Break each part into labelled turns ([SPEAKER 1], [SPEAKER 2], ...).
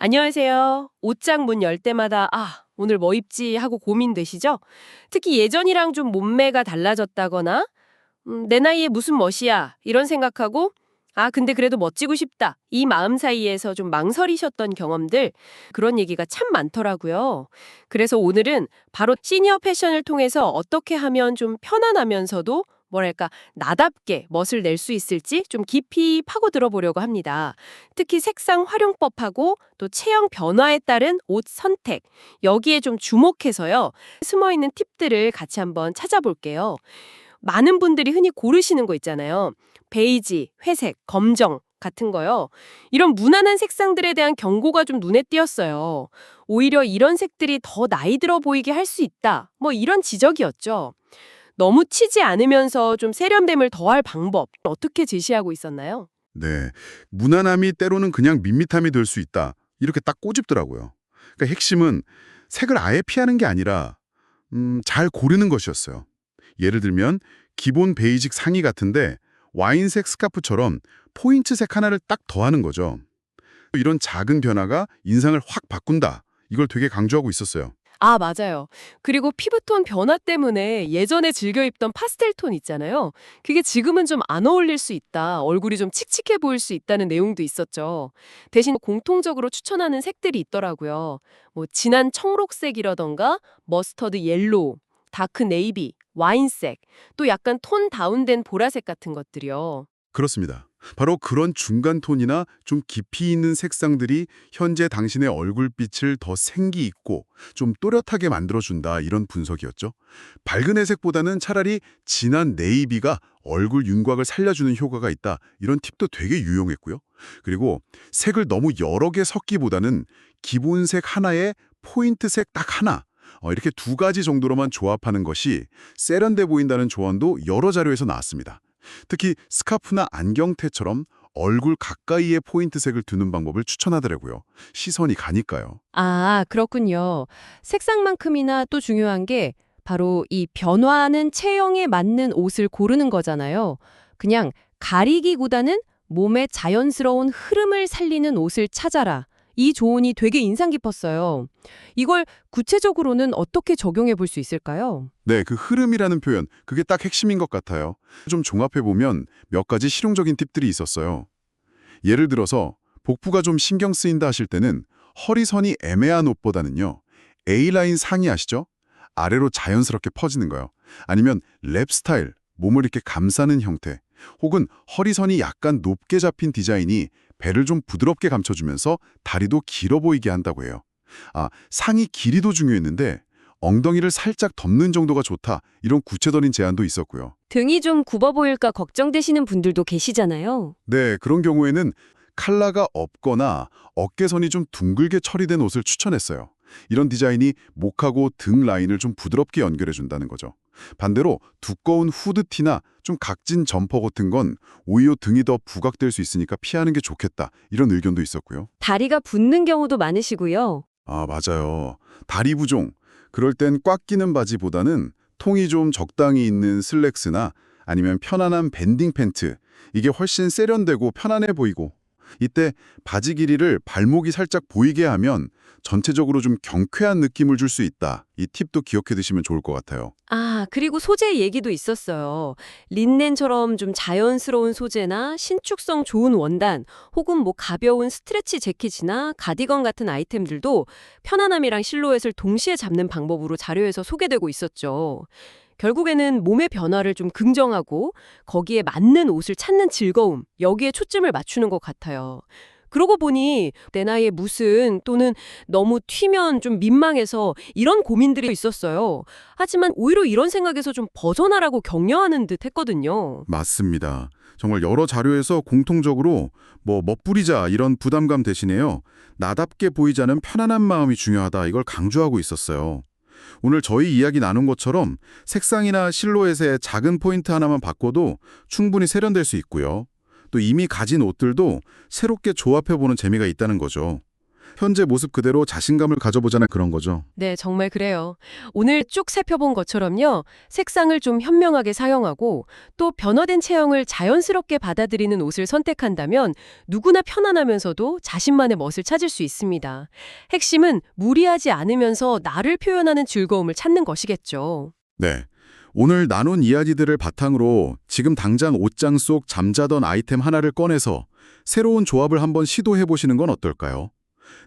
[SPEAKER 1] 안녕하세요. 옷장 문 열 때마다 오늘 뭐 입지 하고 고민되시죠? 특히 예전이랑 좀 몸매가 달라졌다거나 내 나이에 무슨 멋이야 이런 생각하고 근데 그래도 멋지고 싶다 이 마음 사이에서 좀 망설이셨던 경험들 그런 얘기가 참 많더라고요. 그래서 오늘은 바로 시니어 패션을 통해서 어떻게 하면 좀 편안하면서도 뭐랄까 나답게 멋을 낼 수 있을지 좀 깊이 파고 들어보려고 합니다. 특히 색상 활용법하고 또 체형 변화에 따른 옷 선택 여기에 좀 주목해서요. 숨어있는 팁들을 같이 한번 찾아볼게요. 많은 분들이 흔히 고르시는 거 있잖아요. 베이지, 회색, 검정 같은 거요. 이런 무난한 색상들에 대한 경고가 좀 눈에 띄었어요. 오히려 이런 색들이 더 나이 들어 보이게 할 수 있다. 뭐 이런 지적이었죠. 너무 치지 않으면서 좀 세련됨을 더할 방법 어떻게 제시하고 있었나요?
[SPEAKER 2] 네. 무난함이 때로는 그냥 밋밋함이 될 수 있다. 이렇게 딱 꼬집더라고요. 그러니까 핵심은 색을 아예 피하는 게 아니라 잘 고르는 것이었어요. 예를 들면 기본 베이직 상의 같은데 와인색 스카프처럼 포인트색 하나를 딱 더하는 거죠. 이런 작은 변화가 인상을 확 바꾼다. 이걸 되게 강조하고 있었어요.
[SPEAKER 1] 맞아요. 그리고 피부톤 변화 때문에 예전에 즐겨 입던 파스텔 톤 있잖아요. 그게 지금은 좀 안 어울릴 수 있다. 얼굴이 좀 칙칙해 보일 수 있다는 내용도 있었죠. 대신 공통적으로 추천하는 색들이 있더라고요. 뭐 진한 청록색이라던가 머스터드 옐로우, 다크 네이비, 와인색, 또 약간 톤 다운된 보라색 같은 것들이요.
[SPEAKER 2] 그렇습니다. 바로 그런 중간 톤이나 좀 깊이 있는 색상들이 현재 당신의 얼굴빛을 더 생기 있고 좀 또렷하게 만들어준다 이런 분석이었죠. 밝은 회색보다는 차라리 진한 네이비가 얼굴 윤곽을 살려주는 효과가 있다 이런 팁도 되게 유용했고요. 그리고 색을 너무 여러 개 섞기보다는 기본색 하나에 포인트색 딱 하나 이렇게 두 가지 정도로만 조합하는 것이 세련돼 보인다는 조언도 여러 자료에서 나왔습니다. 특히 스카프나 안경테처럼 얼굴 가까이에 포인트색을 두는 방법을 추천하더라고요. 시선이 가니까요.
[SPEAKER 3] 그렇군요. 색상만큼이나 또 중요한 게 바로 이 변화하는 체형에 맞는 옷을 고르는 거잖아요. 그냥 가리기보다는 몸의 자연스러운 흐름을 살리는 옷을 찾아라. 이 조언이 되게 인상 깊었어요. 이걸 구체적으로는 어떻게 적용해 볼 수 있을까요?
[SPEAKER 2] 네, 그 흐름이라는 표현, 그게 딱 핵심인 것 같아요. 좀 종합해보면 몇 가지 실용적인 팁들이 있었어요. 예를 들어서 복부가 좀 신경 쓰인다 하실 때는 허리선이 애매한 옷보다는요. A라인 상의 아시죠? 아래로 자연스럽게 퍼지는 거요. 아니면 랩 스타일, 몸을 이렇게 감싸는 형태. 혹은 허리선이 약간 높게 잡힌 디자인이 배를 좀 부드럽게 감춰주면서 다리도 길어 보이게 한다고 해요. 상의 길이도 중요했는데 엉덩이를 살짝 덮는 정도가 좋다. 이런 구체적인 제안도 있었고요.
[SPEAKER 3] 등이 좀 굽어 보일까 걱정되시는 분들도 계시잖아요.
[SPEAKER 2] 네, 그런 경우에는 컬러가 없거나 어깨선이 좀 둥글게 처리된 옷을 추천했어요. 이런 디자인이 목하고 등 라인을 좀 부드럽게 연결해 준다는 거죠. 반대로 두꺼운 후드티나 좀 각진 점퍼 같은 건 오히려 등이 더 부각될 수 있으니까 피하는 게 좋겠다. 이런 의견도 있었고요.
[SPEAKER 3] 다리가 붓는 경우도 많으시고요.
[SPEAKER 2] 맞아요. 다리 부종. 그럴 땐 꽉 끼는 바지보다는 통이 좀 적당히 있는 슬랙스나 아니면 편안한 밴딩 팬츠. 이게 훨씬 세련되고 편안해 보이고 이때 바지 길이를 발목이 살짝 보이게 하면 전체적으로 좀 경쾌한 느낌을 줄 수 있다. 이 팁도 기억해 두시면 좋을 것 같아요.
[SPEAKER 3] 그리고 소재 얘기도 있었어요. 린넨처럼 좀 자연스러운 소재나 신축성 좋은 원단, 혹은 뭐 가벼운 스트레치 재킷이나 가디건 같은 아이템들도 편안함이랑 실루엣을 동시에 잡는 방법으로 자료에서 소개되고 있었죠. 결국에는 몸의 변화를 좀 긍정하고 거기에 맞는 옷을 찾는 즐거움, 여기에 초점을 맞추는 것 같아요. 그러고 보니 내 나이에 무슨 또는 너무 튀면 좀 민망해서 이런 고민들이 있었어요. 하지만 오히려 이런 생각에서 좀 벗어나라고 격려하는 듯 했거든요.
[SPEAKER 2] 맞습니다. 정말 여러 자료에서 공통적으로 멋부리자 이런 부담감 대신에요. 나답게 보이자는 편안한 마음이 중요하다. 이걸 강조하고 있었어요. 오늘 저희 이야기 나눈 것처럼 색상이나 실루엣의 작은 포인트 하나만 바꿔도 충분히 세련될 수 있고요. 또 이미 가진 옷들도 새롭게 조합해보는 재미가 있다는 거죠. 현재 모습 그대로 자신감을 가져보자는 그런 거죠.
[SPEAKER 1] 네, 정말 그래요. 오늘 쭉 살펴본 것처럼요. 색상을 좀 현명하게 사용하고 또 변화된 체형을 자연스럽게 받아들이는 옷을 선택한다면 누구나 편안하면서도 자신만의 멋을 찾을 수 있습니다. 핵심은 무리하지 않으면서 나를 표현하는 즐거움을 찾는 것이겠죠.
[SPEAKER 2] 네. 오늘 나눈 이야기들을 바탕으로 지금 당장 옷장 속 잠자던 아이템 하나를 꺼내서 새로운 조합을 한번 시도해 보시는 건 어떨까요?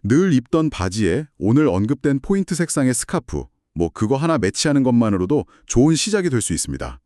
[SPEAKER 2] 늘 입던 바지에 오늘 언급된 포인트 색상의 스카프, 그거 하나 매치하는 것만으로도 좋은 시작이 될 수 있습니다.